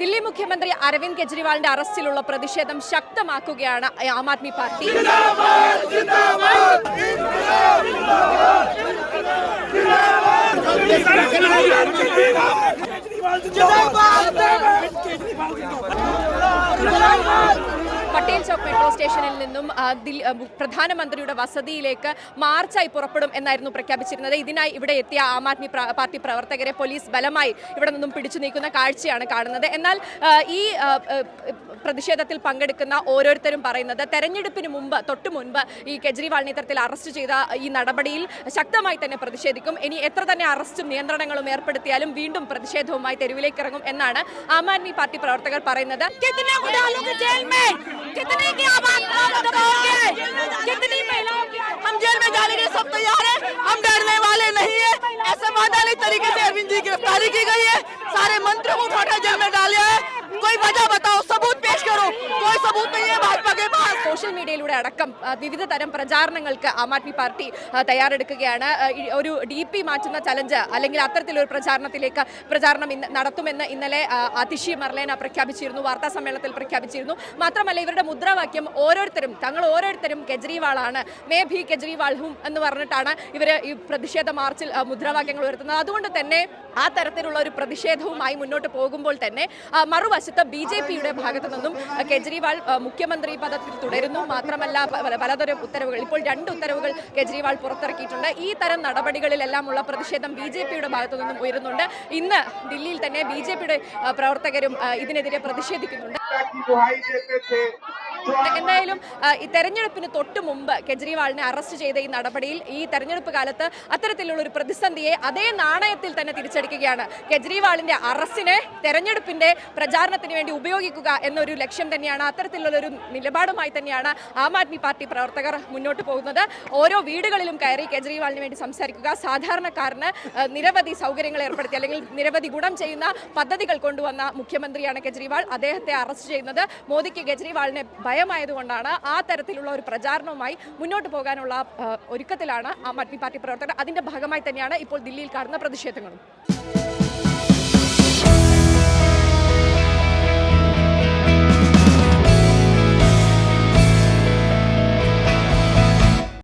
ദില്ലി മുഖ്യമന്ത്രി അരവിന്ദ് കെജ്രിവാളിന്റെ അറസ്റ്റിലുള്ള പ്രതിഷേധം ശക്തമാക്കുകയാണ് ആം ആദ്മി പാർട്ടി. പട്ടേൽ ചൗക്ക് മെട്രോ സ്റ്റേഷനിൽ നിന്നും പ്രധാനമന്ത്രിയുടെ വസതിയിലേക്ക് മാർച്ചായി പുറപ്പെടും എന്നായിരുന്നു പ്രഖ്യാപിച്ചിരുന്നത്. ഇതിനായി ഇവിടെ എത്തിയ ആം ആദ്മി പാർട്ടി പ്രവർത്തകരെ പോലീസ് ബലമായി ഇവിടെ നിന്നും പിടിച്ചു നീക്കുന്ന കാഴ്ചയാണ് കാണുന്നത്. എന്നാൽ ഈ പ്രതിഷേധത്തിൽ പങ്കെടുക്കുന്ന ഓരോരുത്തരും പറയുന്നത് തെരഞ്ഞെടുപ്പിന് തൊട്ടു മുൻപ് ഈ കെജ്രിവാളിനെ ഇത്തരത്തിൽ അറസ്റ്റ് ചെയ്ത ഈ നടപടിയിൽ ശക്തമായി തന്നെ പ്രതിഷേധിക്കും. ഇനി എത്ര തന്നെ അറസ്റ്റും നിയന്ത്രണങ്ങളും ഏർപ്പെടുത്തിയാലും വീണ്ടും പ്രതിഷേധവുമായി തെരുവിലേക്ക് ഇറങ്ങും എന്നാണ് ആം ആദ്മി പാർട്ടി പ്രവർത്തകർ പറയുന്നത്. हम जेल में जाने के सब तैयार हैं, हम डरने वाले नहीं है। ऐसे वादानित तरीके से अरविंद जी की गिरफ्तारी की गई है, सारे मंत्रियों को उठाकर जेल में डाला है। कोई वजह बताओ, सबूत पेश करो। कोई सबूत नहीं है भाजपा के पास. സോഷ്യൽ മീഡിയയിലൂടെ അടക്കം വിവിധ തരം പ്രചാരണങ്ങൾക്ക് ആം ആദ്മി പാർട്ടി തയ്യാറെടുക്കുകയാണ്. ഒരു DP മാറ്റുന്ന ചലഞ്ച് അല്ലെങ്കിൽ അത്തരത്തിലൊരു പ്രചാരണം നടത്തുമെന്ന് ഇന്നലെ അതിഷി മർലേന പ്രഖ്യാപിച്ചിരുന്നു, വാർത്താ സമ്മേളനത്തിൽ പ്രഖ്യാപിച്ചിരുന്നു. മാത്രമല്ല ഇവരുടെ മുദ്രാവാക്യം തങ്ങൾ ഓരോരുത്തരും കെജ്രിവാളാണ്, മേ ഭി കെജ്രിവാൾ ഹും എന്ന് പറഞ്ഞിട്ടാണ് ഇവർ ഈ പ്രതിഷേധ മാർച്ചിൽ മുദ്രാവാക്യങ്ങൾ ഉയർത്തുന്നത്. അതുകൊണ്ട് തന്നെ ആ തരത്തിലുള്ള ഒരു പ്രതിഷേധവുമായി മുന്നോട്ട് പോകുമ്പോൾ തന്നെ മറുവശത്ത് BJPയുടെ ഭാഗത്തു നിന്നും കെജ്രിവാൾ മുഖ്യമന്ത്രി പദത്തിൽ തുടരുന്നു. മാത്രമല്ല പലതരം ഉത്തരവുകൾ, ഇപ്പോൾ 2 ഉത്തരവുകൾ കെജ്രിവാൾ പുറത്തിറക്കിയിട്ടുണ്ട്. ഈ തരം നടപടികളിലെല്ലാം ഉള്ള പ്രതിഷേധം BJPയുടെ ഭാഗത്തു നിന്നും ഉയരുന്നുണ്ട്. ഇന്ന് ദില്ലിയിൽ തന്നെ BJPയുടെ പ്രവർത്തകരും ഇതിനെതിരെ പ്രതിഷേധിക്കുന്നുണ്ട്. എന്തായാലും ഈ തെരഞ്ഞെടുപ്പിന് തൊട്ടു മുമ്പ് കെജ്രിവാളിനെ അറസ്റ്റ് ചെയ്ത ഈ നടപടിയിൽ ഈ തെരഞ്ഞെടുപ്പ് കാലത്ത് അത്തരത്തിലുള്ള ഒരു പ്രതിസന്ധിയെ അതേ നാണയത്തിൽ തന്നെ തിരിച്ചടിക്കുകയാണ്. കെജ്രിവാളിന്റെ അറസ്റ്റിനെ തെരഞ്ഞെടുപ്പിന്റെ പ്രചാരണത്തിന് വേണ്ടി ഉപയോഗിക്കുക എന്നൊരു ലക്ഷ്യം തന്നെയാണ്, അത്തരത്തിലുള്ള ഒരു നിലപാടുമായി തന്നെയാണ് ആം ആദ്മി പാർട്ടി പ്രവർത്തകർ മുന്നോട്ട് പോകുന്നത്. ഓരോ വീടുകളിലും കയറി കെജ്രിവാളിന് വേണ്ടി സംസാരിക്കുക, സാധാരണക്കാരന് നിരവധി സൗകര്യങ്ങൾ ഏർപ്പെടുത്തി അല്ലെങ്കിൽ നിരവധി ഗുണം ചെയ്യുന്ന പദ്ധതികൾ കൊണ്ടുവന്ന മുഖ്യമന്ത്രിയാണ് കെജ്രിവാൾ. അദ്ദേഹത്തെ അറസ്റ്റ് ചെയ്യുന്നത് മോദിക്ക് കെജ്രിവാളിനെ ഭയമായതുകൊണ്ടാണ്. ആ തരത്തിലുള്ള ഒരു പ്രചാരണവുമായി മുന്നോട്ട് പോകാനുള്ള ഒരുക്കത്തിലാണ് ആം ആദ്മി പാർട്ടി പ്രവർത്തകർ. അതിന്റെ ഭാഗമായി തന്നെയാണ് ഇപ്പോൾ ദില്ലിയിൽ കാണുന്ന പ്രതിഷേധങ്ങളും.